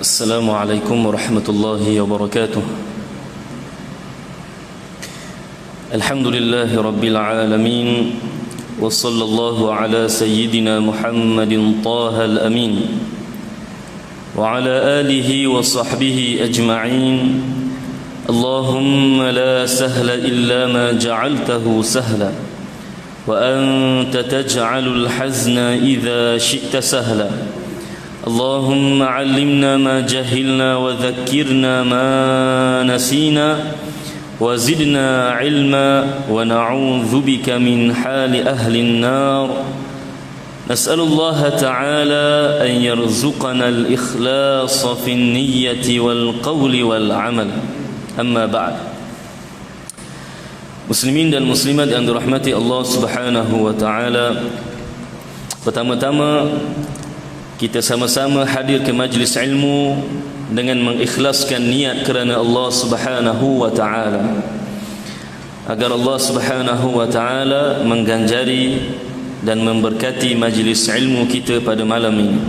السلام عليكم ورحمة الله وبركاته. الحمد لله رب العالمين، وصلى الله على سيدنا محمد طه الأمين وعلى آله وصحبه أجمعين. اللهم لا سهل إلا ما جعلته سهلا، وأنت تجعل الحزن إذا شئت سهلا. اللهم علمنا ما جهلنا وذكرنا ما نسينا وزدنا علما ونعوذ بك من حال أهل النار. نسأل الله تعالى أن يرزقنا الإخلاص في النية والقول والعمل. أما بعد، muslimin dan muslimat yang dirahmati Allah Subhanahu wa taala, pertama-tama kita sama-sama hadir ke majlis ilmu dengan mengikhlaskan niat kerana Allah Subhanahu wa taala, agar Allah Subhanahu wa taala mengganjari dan memberkati majlis ilmu kita pada malam ini.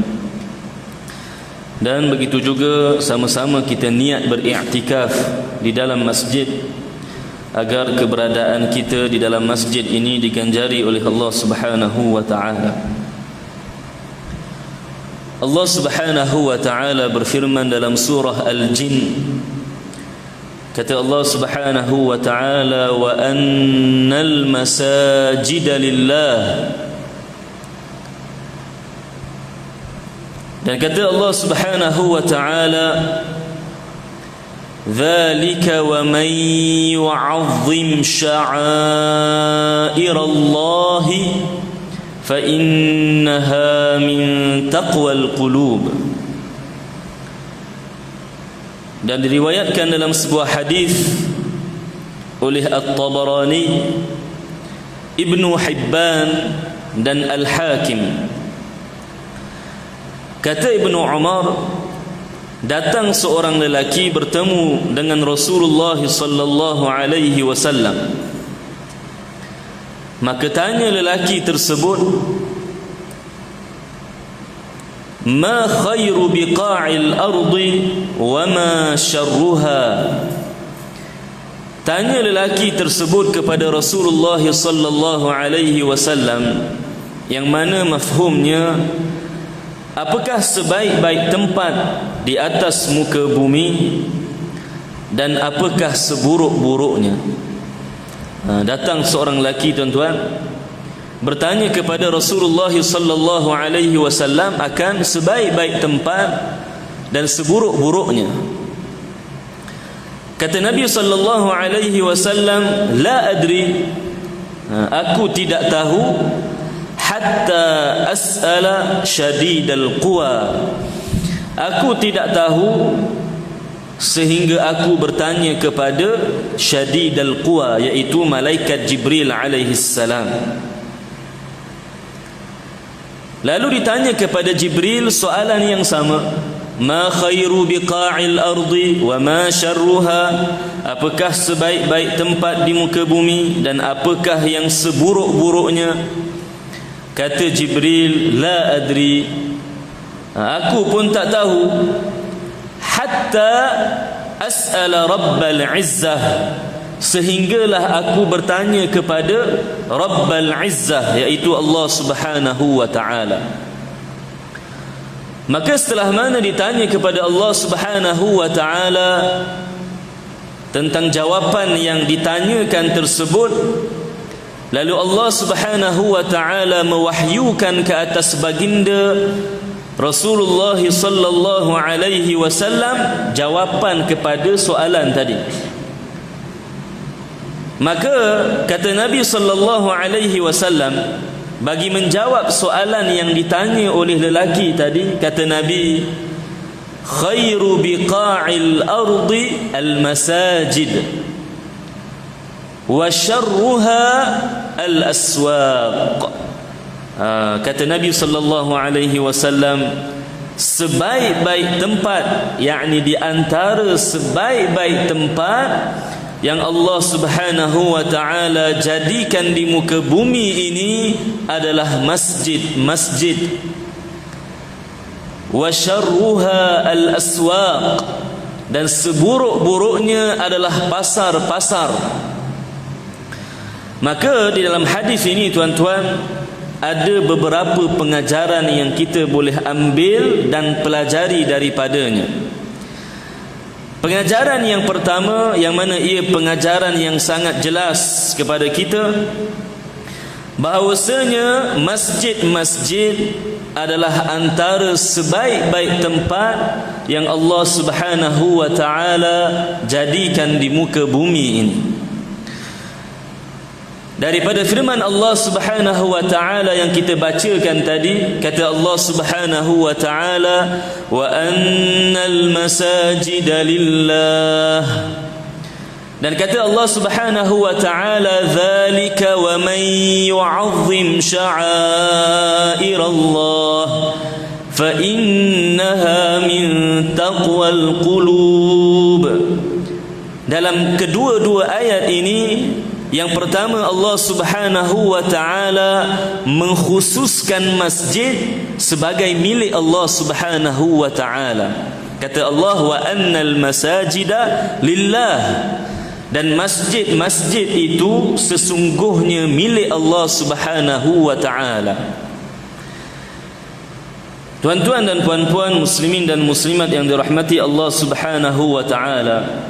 Dan begitu juga sama-sama kita niat beriktikaf di dalam masjid, agar keberadaan kita di dalam masjid ini diganjari oleh Allah Subhanahu wa taala. Allah Subhanahu wa taala berfirman dalam surah Al-Jin, kata Allah Subhanahu wa taala, wa annal masajida lillah. Dan kata Allah Subhanahu wa taala, dzalika wa man yu'azzim sya'airallahi fa innaha min taqwal qulub. Dan diriwayatkan dalam sebuah hadis oleh At-Tabarani, Ibnu Hibban dan Al-Hakim, kata Ibnu Umar, datang seorang lelaki bertemu dengan Rasulullah sallallahu alaihi wasallam. Maka tanya lelaki tersebut, ma khairu biqa'il ardi wa ma syarruha. Tanya lelaki tersebut kepada Rasulullah sallallahu alaihi wasallam, yang mana mafhumnya, apakah sebaik-baik tempat di atas muka bumi dan apakah seburuk-buruknya? Datang seorang lelaki, tuan-tuan, bertanya kepada Rasulullah sallallahu alaihi wasallam akan sebaik-baik tempat dan seburuk-buruknya. Kata Nabi sallallahu alaihi wasallam, la adri, aku tidak tahu, hatta as'ala syadidal quwa, aku tidak tahu sehingga aku bertanya kepada syadidal quwa, iaitu malaikat Jibril alaihi salam. Lalu ditanya kepada Jibril soalan yang sama, ma khairu biqa'il ardi wa ma syarruha, apakah sebaik-baik tempat di muka bumi dan apakah yang seburuk-buruknya? Kata Jibril, la adri, aku pun tak tahu, hatta as'ala rabbal izzah, sehinggalah aku bertanya kepada Rabbal Izzah, iaitu Allah Subhanahu wa ta'ala. Maka setelah mana ditanya kepada Allah Subhanahu wa ta'ala tentang jawapan yang ditanyakan tersebut, lalu Allah Subhanahu wa ta'ala mewahyukan ke atas baginda Rasulullah sallallahu alaihi wasallam jawapan kepada soalan tadi. Maka kata Nabi sallallahu alaihi wasallam, bagi menjawab soalan yang ditanya oleh lelaki tadi, kata Nabi, khairu biqa'il ardi al-masajid wa syarruha al-aswaq. Kata Nabi sallallahu alaihi wasallam, sebaik-baik tempat, yakni di antara sebaik-baik tempat yang Allah Subhanahu wa taala jadikan di muka bumi ini adalah masjid-masjid. wa syarruha al-aswaq, dan seburuk-buruknya adalah pasar-pasar. Maka di dalam hadis ini tuan-tuan, ada beberapa pengajaran yang kita boleh ambil dan pelajari daripadanya. Pengajaran yang pertama, yang mana ia pengajaran yang sangat jelas kepada kita, bahawasanya masjid-masjid adalah antara sebaik-baik tempat yang Allah Subhanahu wa ta'ala jadikan di muka bumi ini. Daripada firman Allah Subhanahu wa ta'ala yang kita bacakan tadi, kata Allah Subhanahu wa ta'ala, wa annal masajida lillah, dan kata Allah Subhanahu wa ta'ala, dzalika wa man yu'azzim sya'airallah fa innaha min taqwal qulub. Dalam kedua-dua ayat ini, yang pertama, Allah Subhanahu wa ta'ala mengkhususkan masjid sebagai milik Allah Subhanahu wa ta'ala. Kata Allah, wa annal masajida lillah, dan masjid-masjid itu sesungguhnya milik Allah Subhanahu wa ta'ala. Tuan-tuan dan puan-puan, muslimin dan muslimat yang dirahmati Allah Subhanahu wa ta'ala,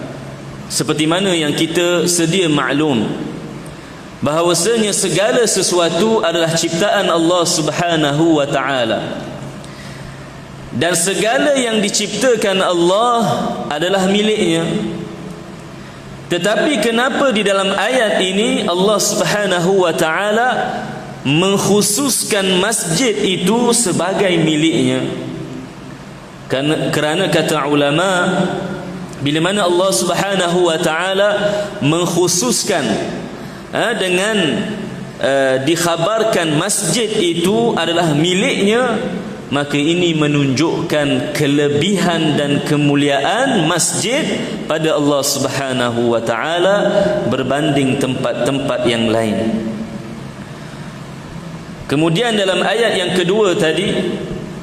seperti mana yang kita sedia maklum, bahawasanya segala sesuatu adalah ciptaan Allah Subhanahu wa ta'ala, dan segala yang diciptakan Allah adalah miliknya. Tetapi kenapa di dalam ayat ini Allah Subhanahu wa ta'ala mengkhususkan masjid itu sebagai miliknya? Kerana kata ulama, bila mana Allah Subhanahu wa ta'ala mengkhususkan dengan dikhabarkan masjid itu adalah miliknya, maka ini menunjukkan kelebihan dan kemuliaan masjid pada Allah Subhanahu wa ta'ala berbanding tempat-tempat yang lain. Kemudian dalam ayat yang kedua tadi,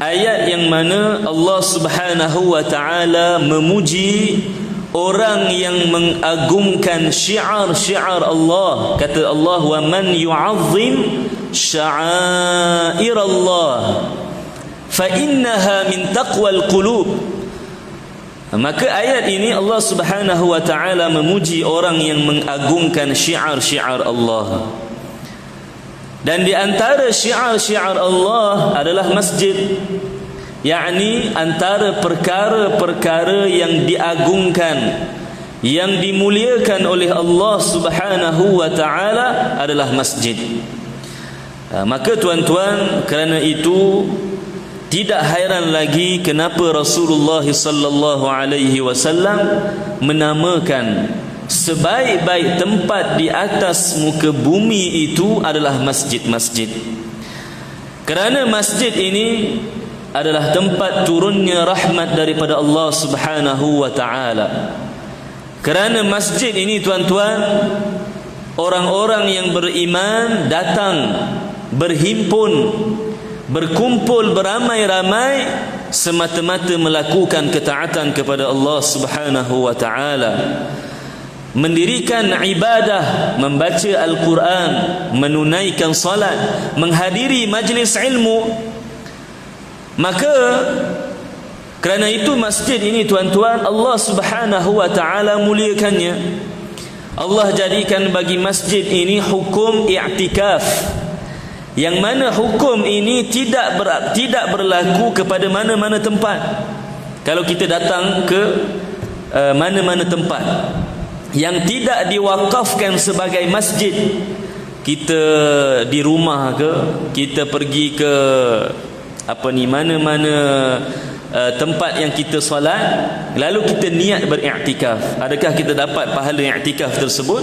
ayat yang mana Allah Subhanahu wa ta'ala memuji orang yang mengagungkan syiar-syiar Allah. Kata Allah, wa man yu'azzim sya'airallah fa innaha min taqwal qulub. Maka ayat ini Allah Subhanahu wa ta'ala memuji orang yang mengagungkan syiar-syiar Allah. Dan di antara syiar-syiar Allah adalah masjid, yakni antara perkara-perkara yang diagungkan, yang dimuliakan oleh Allah Subhanahu wa ta'ala adalah masjid. Maka tuan-tuan, kerana itu tidak hairan lagi kenapa Rasulullah sallallahu alaihi wasallam menamakan sebaik-baik tempat di atas muka bumi itu adalah masjid-masjid. Kerana masjid ini adalah tempat turunnya rahmat daripada Allah Subhanahu wa ta'ala. Kerana masjid ini tuan-tuan, orang-orang yang beriman datang, berhimpun, berkumpul beramai-ramai semata-mata melakukan ketaatan kepada Allah Subhanahu wa ta'ala, mendirikan ibadah, membaca Al-Quran, menunaikan salat, menghadiri majlis ilmu. Maka kerana itu masjid ini tuan-tuan, Allah Subhanahu wa ta'ala muliakannya. Allah jadikan bagi masjid ini hukum i'tikaf, yang mana hukum ini tidak berlaku kepada mana-mana tempat. Kalau kita datang ke mana-mana tempat yang tidak diwakafkan sebagai masjid, kita di rumah ke, kita pergi ke mana-mana tempat yang kita solat, lalu kita niat beriktikaf, adakah kita dapat pahala iktikaf tersebut?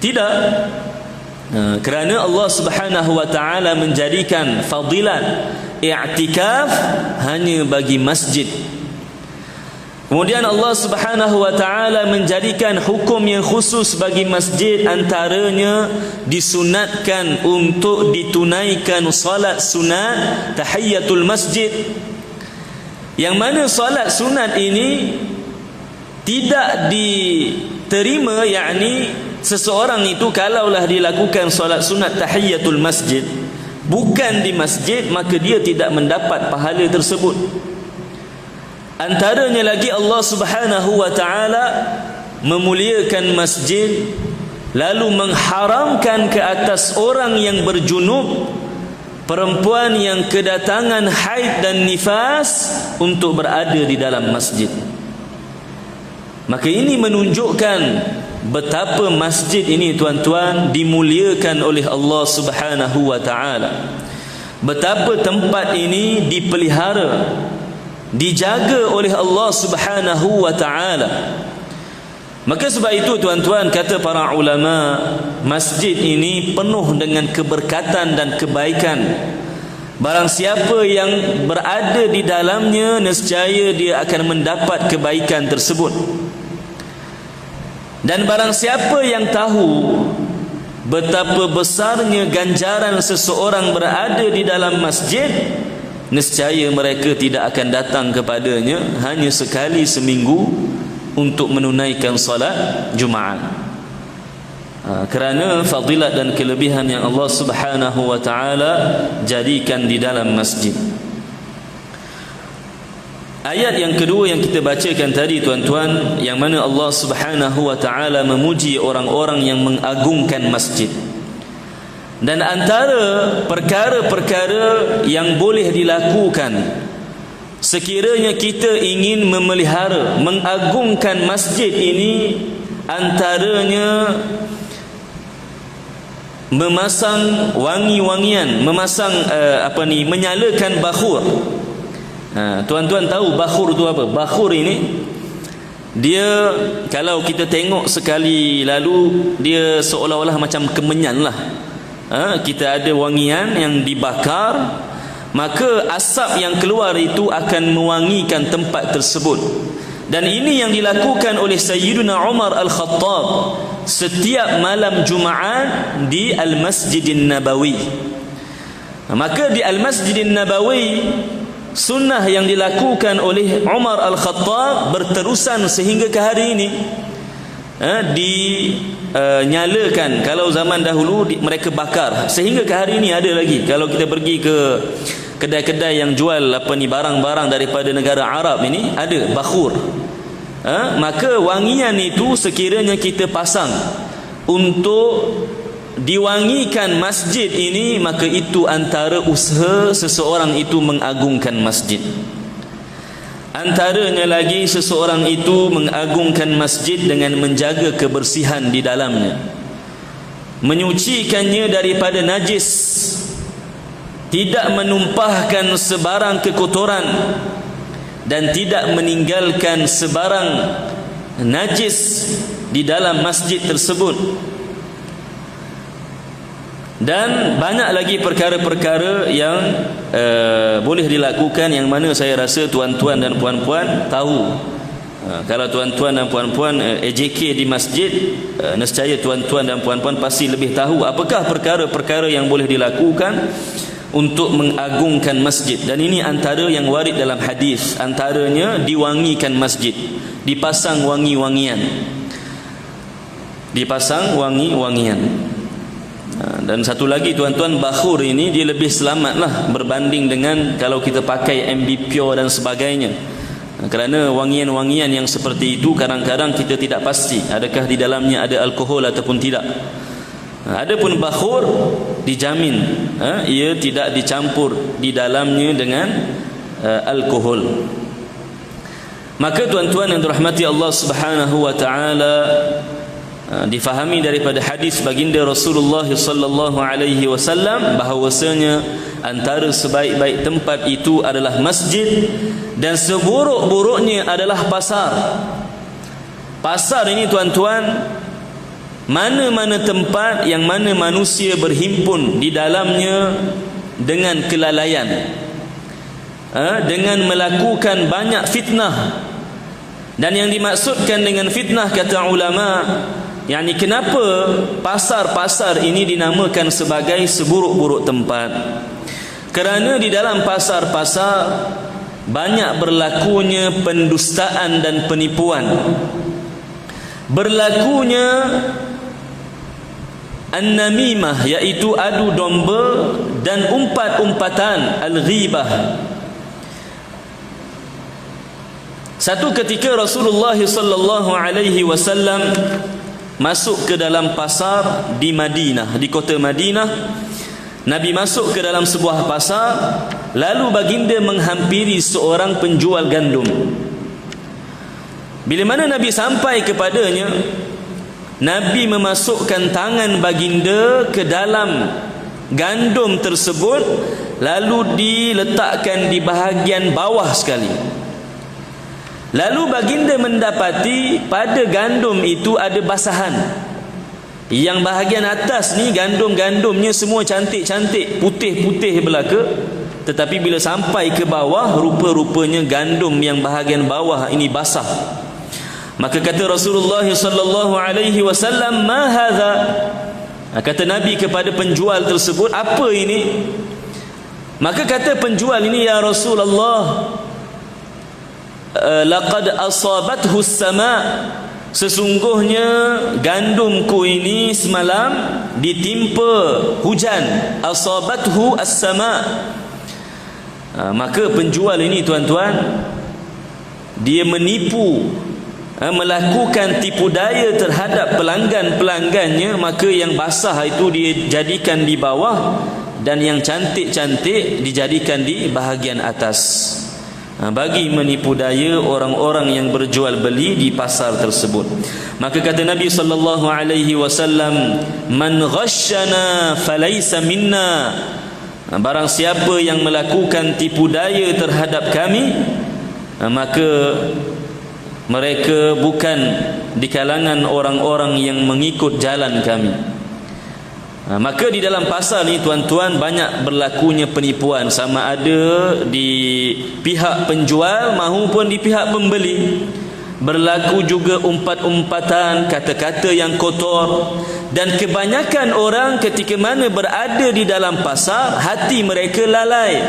Tidak. Kerana Allah Subhanahu wa ta'ala menjadikan fadilat i'tikaf hanya bagi masjid. Kemudian Allah Subhanahu wa ta'ala menjadikan hukum yang khusus bagi masjid, antaranya disunatkan untuk ditunaikan salat sunat tahiyyatul masjid. yang mana solat sunat ini tidak diterima, yakni seseorang itu kalaulah dilakukan solat sunat tahiyatul masjid bukan di masjid, maka dia tidak mendapat pahala tersebut. Antaranya lagi Allah Subhanahu wa taala memuliakan masjid lalu mengharamkan ke atas orang yang berjunub, perempuan yang kedatangan haid dan nifas untuk berada di dalam masjid. Maka ini menunjukkan betapa masjid ini, tuan-tuan, dimuliakan oleh Allah Subhanahu wa taala. Betapa tempat ini dipelihara, dijaga oleh Allah Subhanahu wa taala. Maka sebab itu, tuan-tuan, kata para ulama, masjid ini penuh dengan keberkatan dan kebaikan. Barang siapa yang berada di dalamnya, nescaya dia akan mendapat kebaikan tersebut. Dan barang siapa yang tahu betapa besarnya ganjaran seseorang berada di dalam masjid, nescaya mereka tidak akan datang kepadanya hanya sekali seminggu untuk menunaikan salat Jumaat. Kerana fadilat dan kelebihan yang Allah Subhanahu wa taala jadikan di dalam masjid. Ayat yang kedua yang kita bacakan tadi, tuan-tuan, yang mana Allah Subhanahu wa taala memuji orang-orang yang mengagungkan masjid. Dan antara perkara-perkara yang boleh dilakukan sekiranya kita ingin memelihara, mengagungkan masjid ini, antaranya memasang wangi-wangian, menyalakan bakhur. Tuan-tuan tahu bakhur tu apa? Bakhur ini dia, kalau kita tengok sekali lalu, dia seolah-olah macam kemenyan lah. Kita ada wangian yang dibakar, maka asap yang keluar itu akan mewangikan tempat tersebut. Dan ini yang dilakukan oleh Sayyiduna Umar Al-Khattab setiap malam Jumaat di Al-Masjidin Nabawi. Maka di Al-Masjidin Nabawi, sunnah yang dilakukan oleh Umar Al-Khattab berterusan sehingga ke hari ini. Dinyalakan. Kalau zaman dahulu mereka bakar, sehingga ke hari ini ada lagi. Kalau kita pergi ke kedai-kedai yang jual barang-barang daripada negara Arab ini, ada bakhur. Maka wangian itu sekiranya kita pasang untuk diwangikan masjid ini, maka itu antara usaha seseorang itu mengagungkan masjid. Antaranya lagi, seseorang itu mengagungkan masjid dengan menjaga kebersihan di dalamnya, menyucikannya daripada najis, tidak menumpahkan sebarang kekotoran, dan tidak meninggalkan sebarang najis di dalam masjid tersebut. Dan banyak lagi perkara-perkara yang boleh dilakukan, yang mana saya rasa tuan-tuan dan puan-puan tahu. Kalau tuan-tuan dan puan-puan AJK di masjid, nescaya tuan-tuan dan puan-puan pasti lebih tahu apakah perkara-perkara yang boleh dilakukan untuk mengagungkan masjid. Dan ini antara yang warid dalam hadis, antaranya diwangikan masjid, dipasang wangi-wangian, dipasang wangi-wangian. Dan satu lagi, tuan-tuan, bakhur ini dia lebih selamatlah berbanding dengan kalau kita pakai MB Pure dan sebagainya. Kerana wangian-wangian yang seperti itu kadang-kadang kita tidak pasti adakah di dalamnya ada alkohol ataupun tidak. Adapun bakhur dijamin ia tidak dicampur di dalamnya dengan alkohol. Maka tuan-tuan yang dirahmati Allah Subhanahu wa taala, difahami daripada hadis baginda Rasulullah sallallahu alaihi wasallam bahawasanya antara sebaik-baik tempat itu adalah masjid, dan seburuk-buruknya adalah pasar. Pasar ini, tuan-tuan, mana-mana tempat yang mana manusia berhimpun di dalamnya dengan kelalaian, dengan melakukan banyak fitnah. Dan yang dimaksudkan dengan fitnah, kata ulama, yakni kenapa pasar-pasar ini dinamakan sebagai seburuk-buruk tempat? Kerana di dalam pasar-pasar banyak berlakunya pendustaan dan penipuan, berlakunya an-namimah, iaitu adu domba dan umpat-umpatan, al-ghibah. Satu ketika Rasulullah sallallahu alaihi wasallam masuk ke dalam pasar di Madinah, di kota Madinah. Nabi masuk ke dalam sebuah pasar, lalu baginda menghampiri seorang penjual gandum. Bila mana Nabi sampai kepadanya, Nabi memasukkan tangan baginda ke dalam gandum tersebut, lalu diletakkan di bahagian bawah sekali. Lalu baginda mendapati pada gandum itu ada basahan. Yang bahagian atas ni gandum-gandumnya semua cantik-cantik, putih-putih belaka. Tetapi bila sampai ke bawah, rupa-rupanya gandum yang bahagian bawah ini basah. Maka kata Rasulullah sallallahu alaihi wasallam, "Ma hadza?" Kata Nabi kepada penjual tersebut, "Apa ini?" Maka kata penjual ini, "Ya Rasulullah, laqad asabathu as-sama'." Sesungguhnya gandumku ini semalam ditimpa hujan. Asabathu as-sama'. Maka penjual ini, tuan-tuan, dia menipu, melakukan tipu daya terhadap pelanggan-pelanggannya. Maka yang basah itu dia jadikan di bawah, dan yang cantik-cantik dijadikan di bahagian atas, bagi menipu daya orang-orang yang berjual beli di pasar tersebut. Maka kata Nabi sallallahu alaihi wasallam, "Man ghashana falaysa minna." Barang siapa yang melakukan tipu daya terhadap kami, maka mereka bukan di kalangan orang-orang yang mengikut jalan kami. Maka di dalam pasar ni, tuan-tuan, banyak berlakunya penipuan, sama ada di pihak penjual maupun di pihak pembeli. Berlaku juga umpat-umpatan, kata-kata yang kotor. Dan kebanyakan orang ketika mana berada di dalam pasar, hati mereka lalai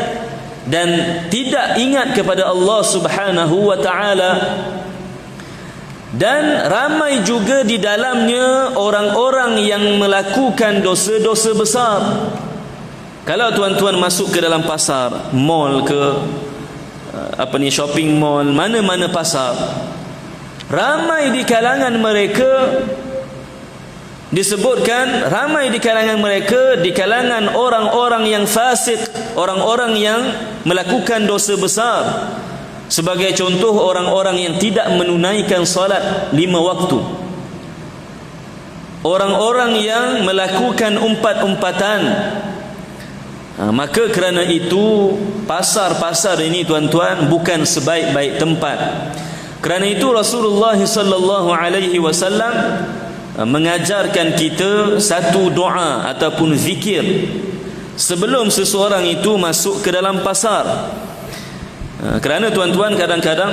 dan tidak ingat kepada Allah Subhanahu wa ta'ala. Dan ramai juga di dalamnya orang-orang yang melakukan dosa-dosa besar. Kalau tuan-tuan masuk ke dalam pasar, mall ke shopping mall, mana-mana pasar, ramai di kalangan mereka disebutkan, ramai di kalangan mereka, di kalangan orang-orang yang fasik, orang-orang yang melakukan dosa besar. Sebagai contoh, orang-orang yang tidak menunaikan salat 5 waktu, orang-orang yang melakukan umpat-umpatan. Maka kerana itu pasar-pasar ini, tuan-tuan, bukan sebaik-baik tempat. Kerana itu Rasulullah sallallahu alaihi wasallam mengajarkan kita satu doa ataupun zikir sebelum seseorang itu masuk ke dalam pasar. Kerana tuan-tuan, kadang-kadang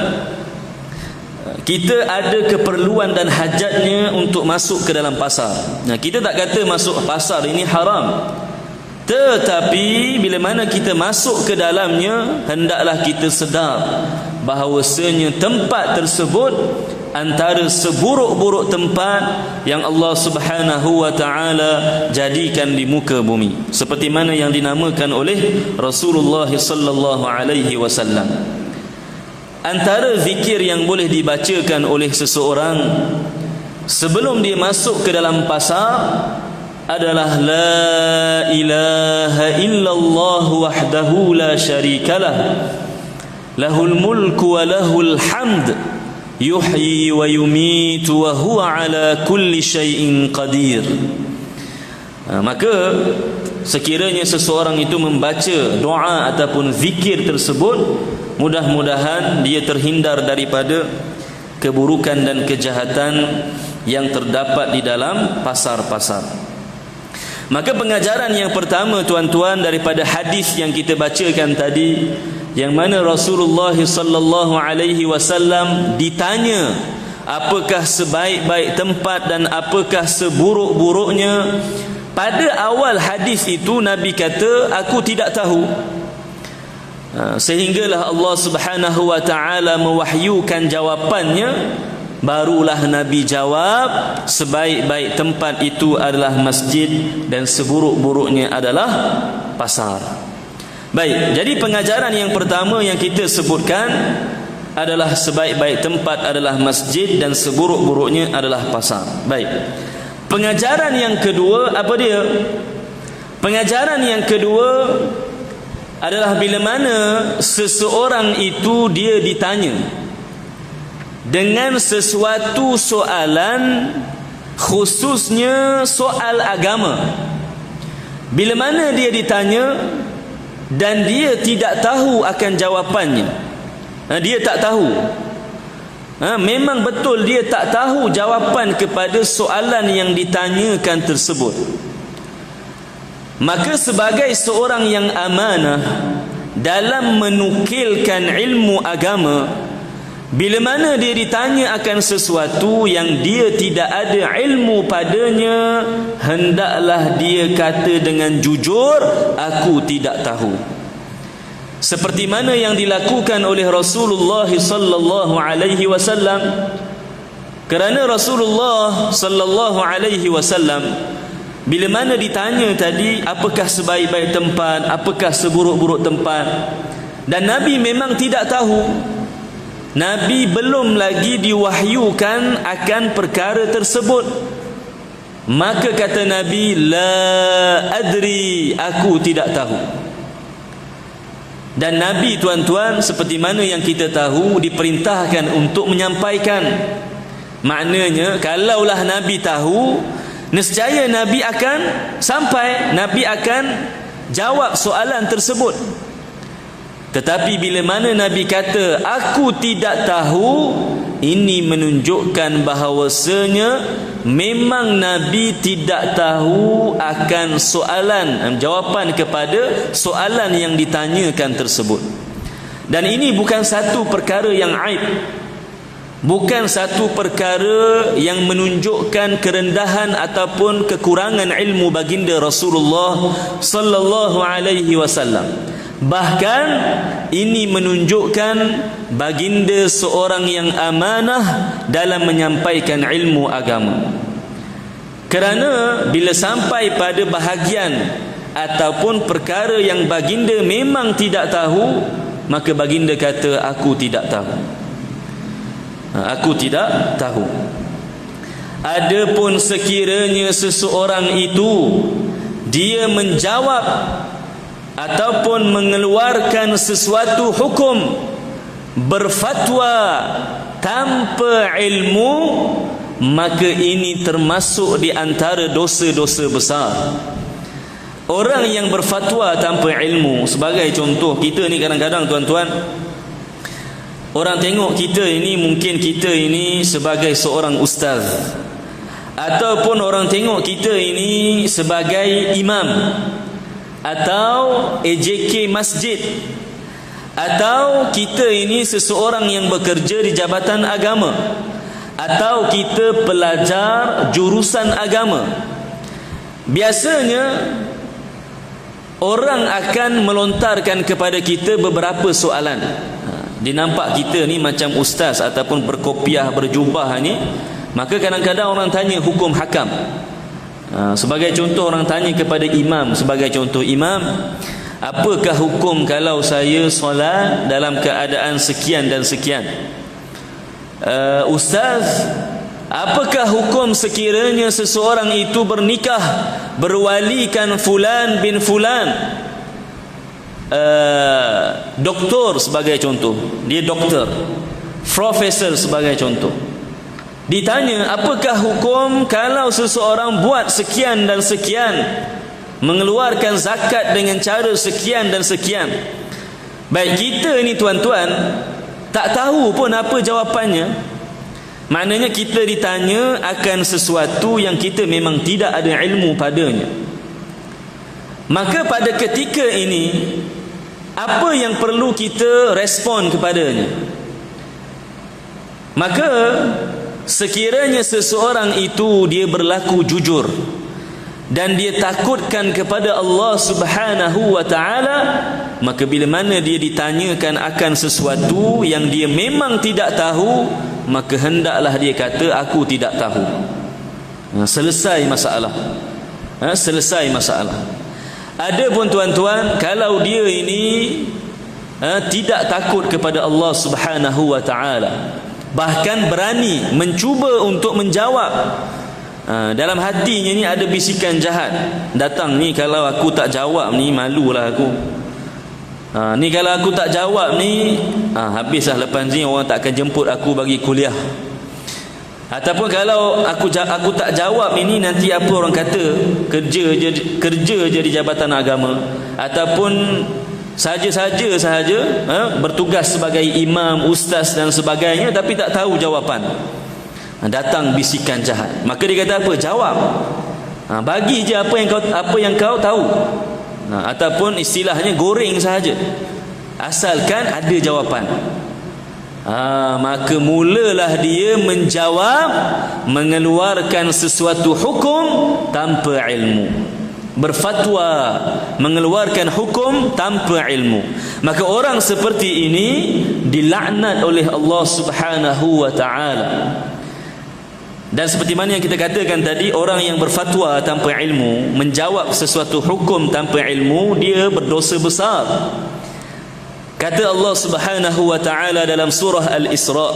kita ada keperluan dan hajatnya untuk masuk ke dalam pasar. Kita tak kata masuk pasar ini haram, tetapi bila mana kita masuk ke dalamnya, hendaklah kita sedar bahawasanya tempat tersebut antara seburuk-buruk tempat yang Allah Subhanahu wa ta'ala jadikan di muka bumi, seperti mana yang dinamakan oleh Rasulullah sallallahu alaihi wasallam. Antara zikir yang boleh dibacakan oleh seseorang sebelum dia masuk ke dalam pasar adalah la ilaha illallah wahdahu la syarikalah, lahul mulku wa lahul hamd, yuhyi wa yumitu wa huwa ala kulli syai'in qadir. Maka sekiranya seseorang itu membaca doa ataupun zikir tersebut, mudah-mudahan dia terhindar daripada keburukan dan kejahatan yang terdapat di dalam pasar-pasar. Maka pengajaran yang pertama, tuan-tuan, daripada hadis yang kita bacakan tadi, yang mana Rasulullah sallallahu alaihi wasallam ditanya apakah sebaik-baik tempat dan apakah seburuk-buruknya. Pada awal hadis itu Nabi kata, aku tidak tahu. Sehinggalah Allah Subhanahu wa taala mewahyukan jawapannya, barulah Nabi jawab, sebaik-baik tempat itu adalah masjid dan seburuk-buruknya adalah pasar. Baik, jadi pengajaran yang pertama yang kita sebutkan adalah sebaik-baik tempat adalah masjid dan seburuk-buruknya adalah pasar. Baik. Pengajaran yang kedua apa dia? Pengajaran yang kedua adalah bila mana seseorang itu dia ditanya dengan sesuatu soalan, khususnya soal agama. Bila mana dia ditanya dan dia tidak tahu akan jawapannya, dia tak tahu, memang betul dia tak tahu jawapan kepada soalan yang ditanyakan tersebut, maka sebagai seorang yang amanah dalam menukilkan ilmu agama, bila mana dia ditanya akan sesuatu yang dia tidak ada ilmu padanya, hendaklah dia kata dengan jujur, aku tidak tahu. Seperti mana yang dilakukan oleh Rasulullah sallallahu alaihi wasallam. Kerana Rasulullah sallallahu alaihi wasallam bila mana ditanya tadi apakah sebaik-baik tempat, apakah seburuk-buruk tempat, dan Nabi memang tidak tahu. Nabi belum lagi diwahyukan akan perkara tersebut. Maka kata Nabi, la adri, aku tidak tahu. Dan Nabi, tuan-tuan, seperti mana yang kita tahu, diperintahkan untuk menyampaikan. Maknanya kalaulah Nabi tahu, nescaya Nabi akan sampai, Nabi akan jawab soalan tersebut. Tetapi bila mana Nabi kata aku tidak tahu, ini menunjukkan bahawasanya memang Nabi tidak tahu akan soalan, jawapan kepada soalan yang ditanyakan tersebut. Dan ini bukan satu perkara yang aib, bukan satu perkara yang menunjukkan kerendahan ataupun kekurangan ilmu baginda Rasulullah sallallahu alaihi wasallam. Bahkan ini menunjukkan baginda seorang yang amanah dalam menyampaikan ilmu agama. Kerana bila sampai pada bahagian ataupun perkara yang baginda memang tidak tahu, maka baginda kata aku tidak tahu. Aku tidak tahu. Adapun sekiranya seseorang itu dia menjawab ataupun mengeluarkan sesuatu hukum, berfatwa tanpa ilmu, maka ini termasuk di antara dosa-dosa besar. Orang yang berfatwa tanpa ilmu, sebagai contoh, kita ni kadang-kadang tuan-tuan, orang tengok kita ini, mungkin kita ini sebagai seorang ustaz, ataupun orang tengok kita ini sebagai imam, atau AJK masjid, atau kita ini seseorang yang bekerja di jabatan agama, atau kita pelajar jurusan agama. Biasanya orang akan melontarkan kepada kita beberapa soalan. Dia nampak kita ni macam ustaz ataupun berkopiah, berjubah ni, maka kadang-kadang orang tanya hukum hakam. Sebagai contoh, orang tanya kepada imam, sebagai contoh, imam, apakah hukum kalau saya solat dalam keadaan sekian dan sekian? Ustaz, apakah hukum sekiranya seseorang itu bernikah, berwalikan fulan bin fulan? Doktor sebagai contoh, dia doktor, profesor sebagai contoh. Ditanya apakah hukum kalau seseorang buat sekian dan sekian, mengeluarkan zakat dengan cara sekian dan sekian. Baik, kita ni tuan-tuan tak tahu pun apa jawapannya. Maknanya kita ditanya akan sesuatu yang kita memang tidak ada ilmu padanya. Maka pada ketika ini, apa yang perlu kita respon kepadanya? Maka sekiranya seseorang itu dia berlaku jujur dan dia takutkan kepada Allah Subhanahu wa ta'ala, maka bila mana dia ditanyakan akan sesuatu yang dia memang tidak tahu, maka hendaklah dia kata aku tidak tahu. Selesai masalah. Selesai masalah. Ada pun tuan-tuan, kalau dia ini tidak takut kepada Allah Subhanahu wa ta'ala, bahkan berani mencuba untuk menjawab, dalam hatinya ni ada bisikan jahat datang, ni kalau aku tak jawab ni malulah aku, ni kalau aku tak jawab ni habislah, lepas ni orang tak akan jemput aku bagi kuliah, ataupun kalau aku tak jawab ini nanti apa orang kata, kerja je di jabatan agama, ataupun saja bertugas sebagai imam, ustaz dan sebagainya, tapi tak tahu jawapan. Datang bisikan jahat, maka dia kata apa? Jawab. Bagi je apa yang kau tahu. Ataupun istilahnya goreng sahaja, asalkan ada jawapan. Maka mulalah dia menjawab, mengeluarkan sesuatu hukum tanpa ilmu, berfatwa, mengeluarkan hukum tanpa ilmu. Maka orang seperti ini dilaknat oleh Allah Subhanahu wa ta'ala. Dan seperti mana yang kita katakan tadi, orang yang berfatwa tanpa ilmu, menjawab sesuatu hukum tanpa ilmu, dia berdosa besar. Kata Allah Subhanahu wa ta'ala dalam surah Al-Isra,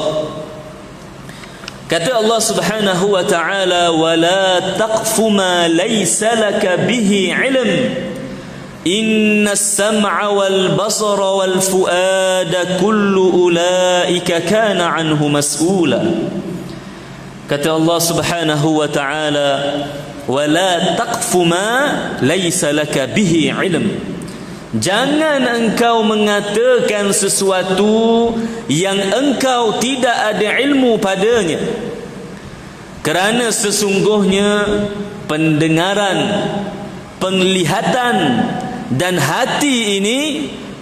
kata Allah Subhanahu wa ta'ala, wala taqfu ma laysa laka bihi ilm, inna as-sam'a wal basara wal fuada kullu ulaika kana anhu mas'ula. Kata Allah Subhanahu wa ta'ala, wala taqfu ma laysa laka bihi ilm, jangan engkau mengatakan sesuatu yang engkau tidak ada ilmu padanya, kerana sesungguhnya pendengaran, penglihatan dan hati ini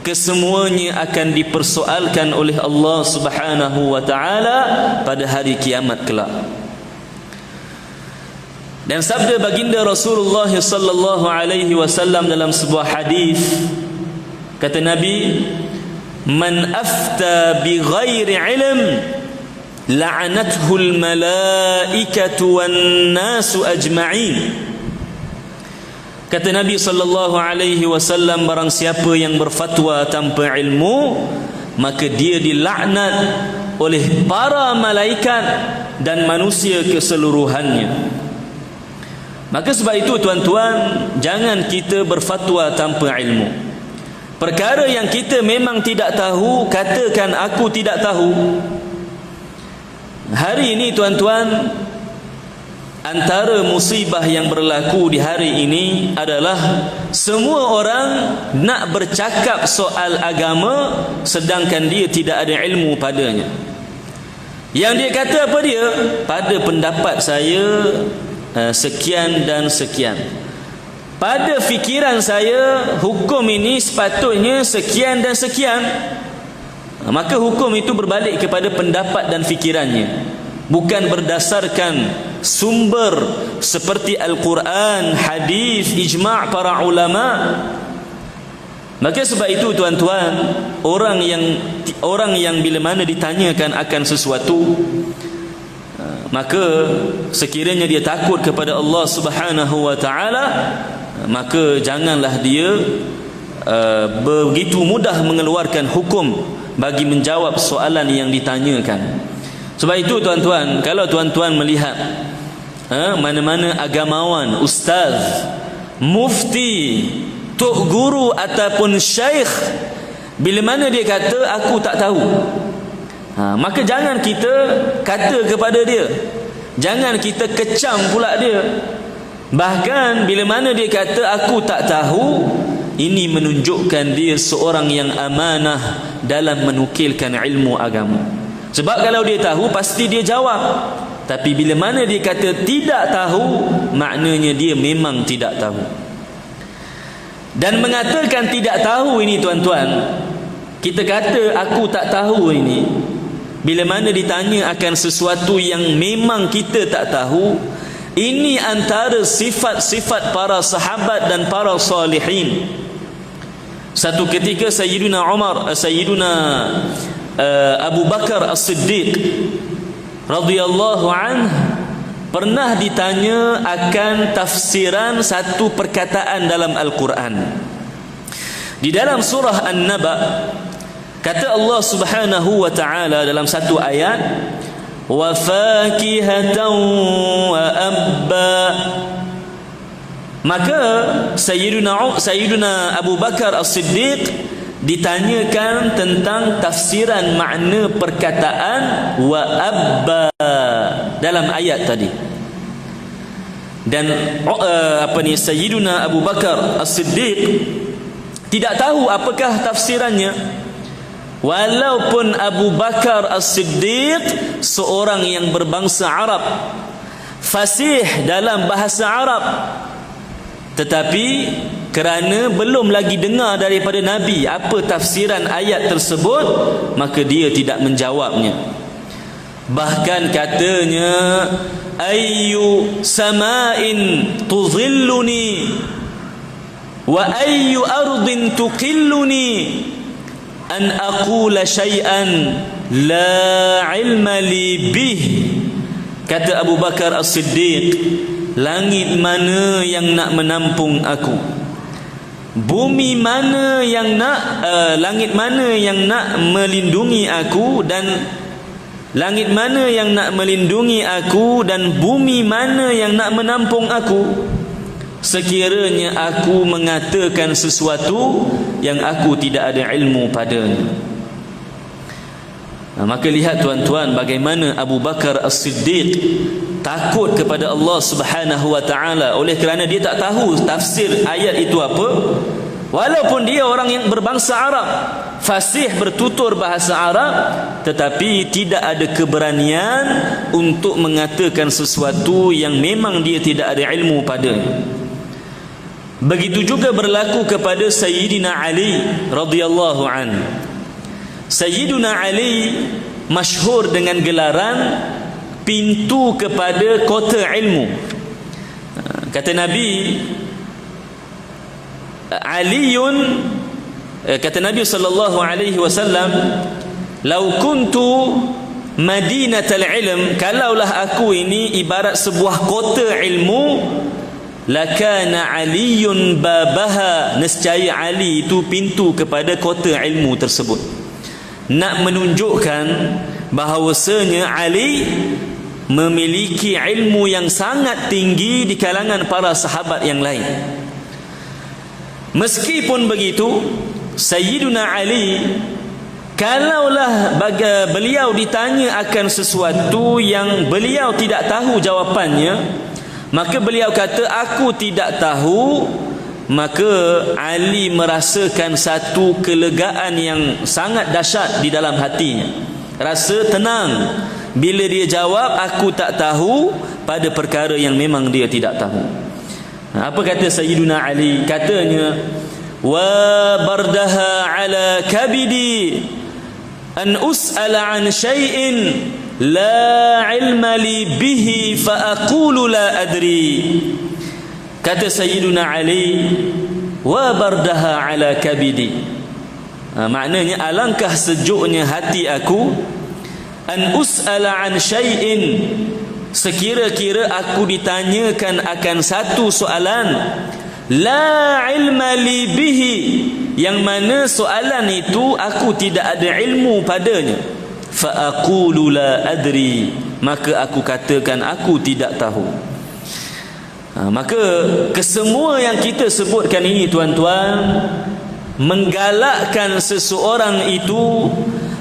kesemuanya akan dipersoalkan oleh Allah Subhanahu wa ta'ala pada hari kiamat kelak. Dan sabda baginda Rasulullah sallallahu alaihi wasallam dalam sebuah hadis, kata Nabi, man afta bi ghairi ilm la'anathu al malaikatu wan nasu ajma'in. Kata Nabi sallallahu alaihi wasallam, barang siapa yang berfatwa tanpa ilmu, maka dia dilaknat oleh para malaikat dan manusia keseluruhannya. Maka sebab itu tuan-tuan, jangan kita berfatwa tanpa ilmu. Perkara yang kita memang tidak tahu, katakan aku tidak tahu. Hari ini tuan-tuan, antara musibah yang berlaku di hari ini adalah semua orang nak bercakap soal agama sedangkan dia tidak ada ilmu padanya. Yang dia kata apa dia? Pada pendapat saya sekian dan sekian. Pada fikiran saya hukum ini sepatutnya sekian dan sekian. Maka hukum itu berbalik kepada pendapat dan fikirannya, bukan berdasarkan sumber seperti Al-Quran, hadis, ijma' para ulama. Maka sebab itu tuan-tuan, orang yang bila mana ditanyakan akan sesuatu, maka sekiranya dia takut kepada Allah Subhanahu wa ta'ala, maka janganlah dia begitu mudah mengeluarkan hukum bagi menjawab soalan yang ditanyakan. Sebab itu tuan-tuan, kalau tuan-tuan melihat mana-mana agamawan, ustaz, mufti, tok guru ataupun syekh, bila mana dia kata aku tak tahu, maka jangan kita kata kepada dia, jangan kita kecam pula dia. Bahkan bila mana dia kata aku tak tahu, ini menunjukkan dia seorang yang amanah dalam menukilkan ilmu agama. Sebab kalau dia tahu pasti dia jawab. Tapi bila mana dia kata tidak tahu, maknanya dia memang tidak tahu. Dan mengatakan tidak tahu ini tuan-tuan, kita kata aku tak tahu ini, bila mana ditanya akan sesuatu yang memang kita tak tahu, Ini antara sifat-sifat para sahabat dan para salihin. Satu ketika Sayyiduna Abu Bakar As-Siddiq radhiyallahu anhu pernah ditanya akan tafsiran satu perkataan dalam Al-Quran. Di dalam surah An-Naba, kata Allah Subhanahu wa taala dalam satu ayat, wa fakihatan wa abba. Maka Sayyiduna Abu Bakar As-Siddiq ditanyakan tentang tafsiran makna perkataan wa abba dalam ayat tadi. Dan Sayyiduna Abu Bakar As-Siddiq tidak tahu apakah tafsirannya. Walaupun Abu Bakar As-Siddiq seorang yang berbangsa Arab, fasih dalam bahasa Arab, tetapi kerana belum lagi dengar daripada Nabi apa tafsiran ayat tersebut, maka dia tidak menjawabnya. Bahkan katanya, ayyu sama'in tudhilluni wa ayyu ardin tuqilluni an aqula syai'an la ilma li bih. Kata Abu Bakar As-Siddiq, langit mana yang nak menampung aku, bumi mana yang nak langit mana yang nak melindungi aku, dan langit mana yang nak melindungi aku, dan bumi mana yang nak menampung aku, sekiranya aku mengatakan sesuatu yang aku tidak ada ilmu padanya. Maka lihat tuan-tuan bagaimana Abu Bakar As-Siddiq takut kepada Allah Subhanahu wa taala oleh kerana dia tak tahu tafsir ayat itu apa. Walaupun dia orang yang berbangsa Arab, fasih bertutur bahasa Arab, tetapi tidak ada keberanian untuk mengatakan sesuatu yang memang dia tidak ada ilmu padanya. Begitu juga berlaku kepada Sayyidina Ali radhiyallahu anhu. Sayyidina Ali masyhur dengan gelaran pintu kepada kota ilmu. Kata Nabi, Aliun, kata Nabi sallallahu alaihi wasallam, "Lau kuntu madinatal ilm," kalaulah aku ini ibarat sebuah kota ilmu, lakana Aliyun babaha, nescaya Ali itu pintu kepada kota ilmu tersebut. Nak menunjukkan bahawasanya Ali memiliki ilmu yang sangat tinggi di kalangan para sahabat yang lain. Meskipun begitu, Sayyiduna Ali, kalaulah beliau ditanya akan sesuatu yang beliau tidak tahu jawapannya, maka beliau kata, aku tidak tahu. Maka Ali merasakan satu kelegaan yang sangat dahsyat di dalam hatinya. Rasa tenang bila dia jawab aku tak tahu pada perkara yang memang dia tidak tahu. Apa kata Sayyiduna Ali? Katanya, wa bardaha ala kabidi an us'ala an syai'in la ilma li bihi fa aqulu la adri. Kata Sayyiduna Ali, wa bardaha ala kabidi, maknanya alangkah sejuknya hati aku, an us'ala an syai'in, sekira-kira aku ditanyakan akan satu soalan, la ilma li bihi, yang mana soalan itu aku tidak ada ilmu padanya, fa aqulu la adri, maka aku katakan aku tidak tahu. Maka kesemua yang kita sebutkan ini tuan-tuan menggalakkan seseorang itu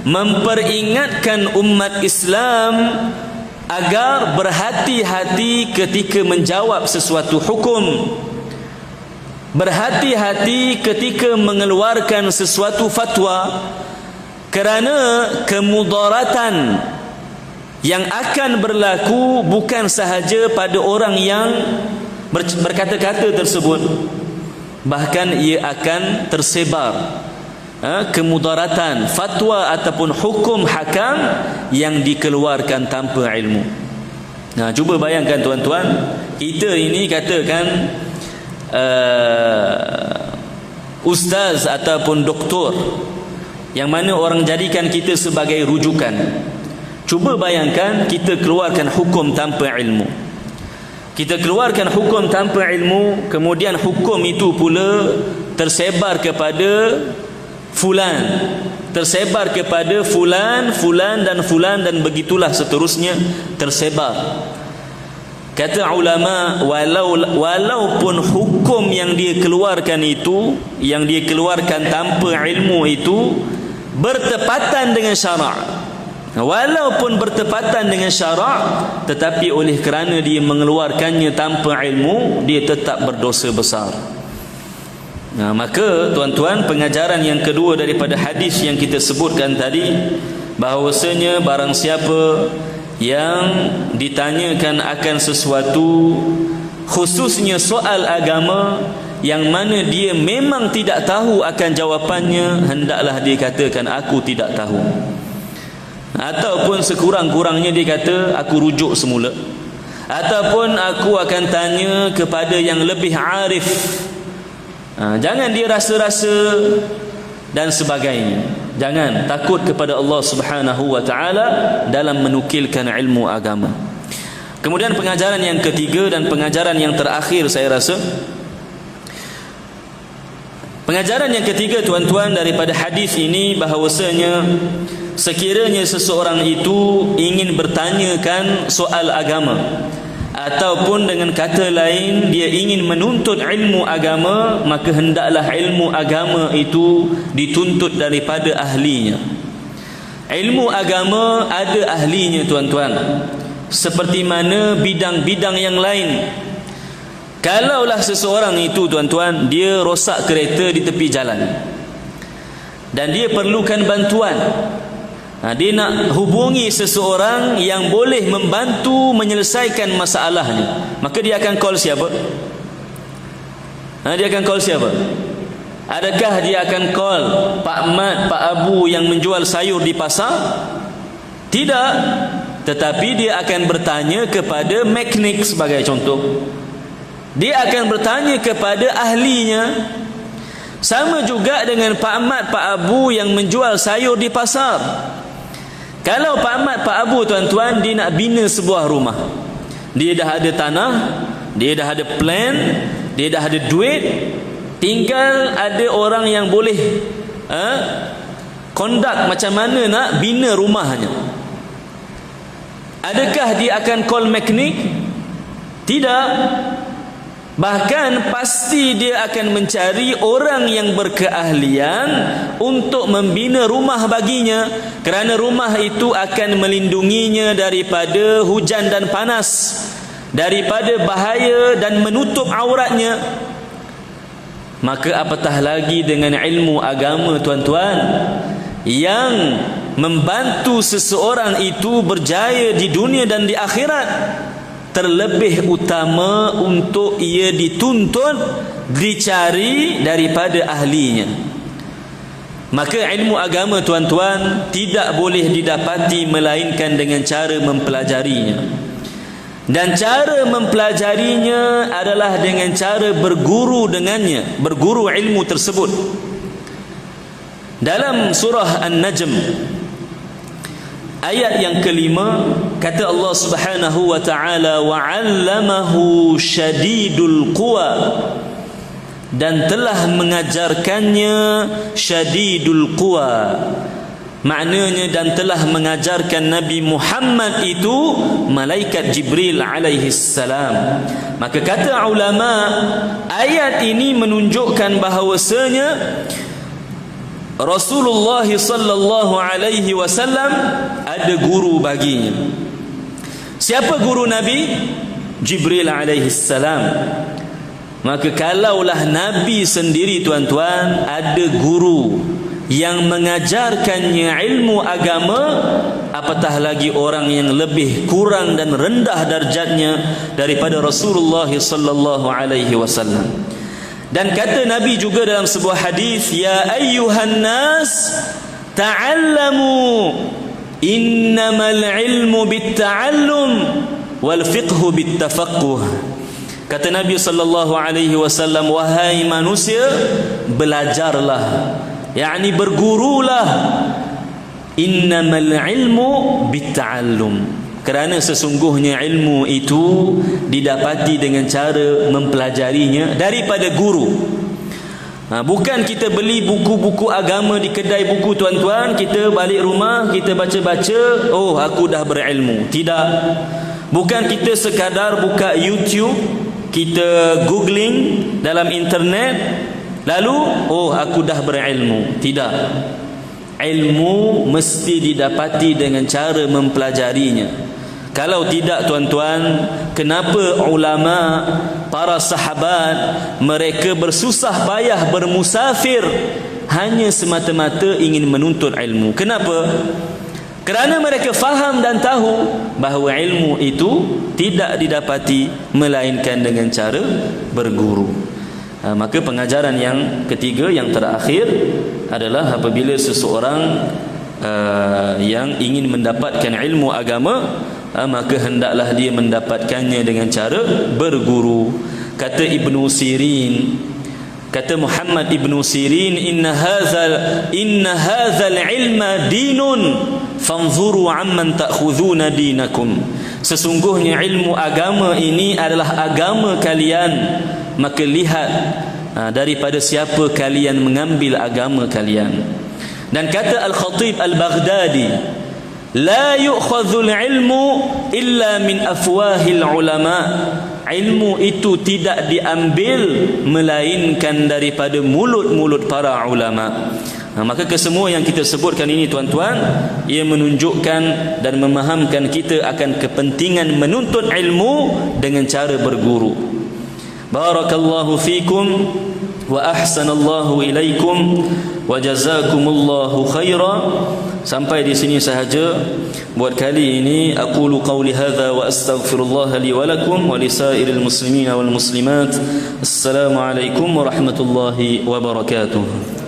memperingatkan umat Islam agar berhati-hati ketika menjawab sesuatu hukum, berhati-hati ketika mengeluarkan sesuatu fatwa, kerana kemudaratan yang akan berlaku bukan sahaja pada orang yang berkata-kata tersebut, bahkan ia akan tersebar kemudaratan fatwa ataupun hukum hakam yang dikeluarkan tanpa ilmu. Nah, cuba bayangkan tuan-tuan, kita ini katakan ustaz ataupun doktor, yang mana orang jadikan kita sebagai rujukan. Cuba bayangkan kita keluarkan hukum tanpa ilmu. Kita keluarkan hukum tanpa ilmu, kemudian hukum itu pula tersebar kepada fulan, tersebar kepada fulan, fulan dan fulan, dan begitulah seterusnya tersebar. Kata ulama, walaupun hukum yang dia keluarkan itu, yang dia keluarkan tanpa ilmu itu bertepatan dengan syarak, walaupun bertepatan dengan syarak, tetapi oleh kerana dia mengeluarkannya tanpa ilmu, dia tetap berdosa besar. Nah, maka tuan-tuan, pengajaran yang kedua daripada hadis yang kita sebutkan tadi, bahawasanya barang siapa yang ditanyakan akan sesuatu, khususnya soal agama, yang mana dia memang tidak tahu akan jawapannya, hendaklah dia katakan aku tidak tahu, ataupun sekurang-kurangnya dia kata aku rujuk semula, ataupun aku akan tanya kepada yang lebih arif. Jangan dia rasa-rasa dan sebagainya. Jangan, takut kepada Allah Subhanahu wa taala dalam menukilkan ilmu agama. Kemudian pengajaran yang ketiga dan pengajaran yang terakhir, saya rasa pengajaran yang ketiga tuan-tuan daripada hadis ini, bahawasanya sekiranya seseorang itu ingin bertanyakan soal agama, ataupun dengan kata lain dia ingin menuntut ilmu agama, maka hendaklah ilmu agama itu dituntut daripada ahlinya. Ilmu agama ada ahlinya tuan-tuan, seperti mana bidang-bidang yang lain. Kalaulah seseorang itu tuan-tuan, dia rosak kereta di tepi jalan dan dia perlukan bantuan, dia nak hubungi seseorang yang boleh membantu menyelesaikan masalahnya, maka dia akan call siapa? Dia akan call siapa? Adakah dia akan call Pak Mat, Pak Abu yang menjual sayur di pasar? Tidak. Tetapi dia akan bertanya kepada mekanik sebagai contoh. Dia akan bertanya kepada ahlinya. Sama juga dengan Pak Mat, Pak Abu yang menjual sayur di pasar. Kalau Pak Mat, Pak Abu tuan-tuan, dia nak bina sebuah rumah, dia dah ada tanah, dia dah ada plan, dia dah ada duit, tinggal ada orang yang boleh conduct macam mana nak bina rumahnya. Adakah dia akan call mekanik? Tidak. Bahkan pasti dia akan mencari orang yang berkeahlian untuk membina rumah baginya, kerana rumah itu akan melindunginya daripada hujan dan panas, daripada bahaya dan menutup auratnya. Maka apatah lagi dengan ilmu agama tuan-tuan, yang membantu seseorang itu berjaya di dunia dan di akhirat. Terlebih utama untuk ia dituntut, dicari daripada ahlinya. Maka ilmu agama tuan-tuan tidak boleh didapati melainkan dengan cara mempelajarinya. Dan cara mempelajarinya adalah dengan cara berguru dengannya, berguru ilmu tersebut. Dalam surah An-Najm ayat yang kelima, kata Allah Subhanahu wa ta'ala, wa 'allamahu syadidul quwa, dan telah mengajarkannya syadidul quwa. Maknanya, dan telah mengajarkan Nabi Muhammad itu malaikat Jibril alaihi salam. Maka kata ulama, ayat ini menunjukkan bahawasanya Rasulullah sallallahu alaihi wasallam ada guru baginya. Siapa guru Nabi? Jibril alaihi salam. Maka kalaulah Nabi sendiri tuan-tuan ada guru yang mengajarkannya ilmu agama, apatah lagi orang yang lebih kurang dan rendah darjatnya daripada Rasulullah sallallahu alaihi wasallam. Dan kata Nabi juga dalam sebuah hadis, ya ayyuhan nas ta'allamu innamal ilmu bitta'allum wal fiqhu bit tafaqquh. Kata Nabi sallallahu alaihi wasallam, wahai manusia, belajarlah, yakni bergurulah. Innamal ilmu bit ta'allum. Kerana sesungguhnya ilmu itu didapati dengan cara mempelajarinya daripada guru. Bukan kita beli buku-buku agama di kedai buku, tuan-tuan, kita balik rumah, kita baca-baca, oh aku dah berilmu. Tidak. Bukan kita sekadar buka YouTube, kita googling dalam internet, lalu oh aku dah berilmu. Tidak. Ilmu mesti didapati dengan cara mempelajarinya. Kalau tidak, tuan-tuan, kenapa ulama, para sahabat, mereka bersusah payah bermusafir hanya semata-mata ingin menuntut ilmu? Kenapa? Kerana mereka faham dan tahu bahawa ilmu itu tidak didapati melainkan dengan cara berguru. Maka pengajaran yang ketiga, yang terakhir adalah apabila seseorang yang ingin mendapatkan ilmu agama, maka hendaklah dia mendapatkannya dengan cara berguru. Kata Ibnu Sirin, kata Muhammad Ibnu Sirin, inna hadzal ilma dinun fanzuru amman ta'khudhuna dinakum. Sesungguhnya ilmu agama ini adalah agama kalian, maka lihat daripada siapa kalian mengambil agama kalian. Dan kata Al-Khatib Al-Baghdadi, la yu'khadhul ilmu illa min afwahil ulama. Ilmu itu tidak diambil melainkan daripada mulut-mulut para ulama. Maka kesemua yang kita sebutkan ini, tuan-tuan, ia menunjukkan dan memahamkan kita akan kepentingan menuntut ilmu dengan cara berguru. Barakallahu fikum wa ahsanallahu ilaikum wa jazakumullahu khaira. Sampai di sini sahaja buat kali ini. Aqulu qawli hadza wa astaghfirullah li wa lakum wa lisairil muslimina wal muslimat. Assalamu alaikum warahmatullahi wabarakatuh.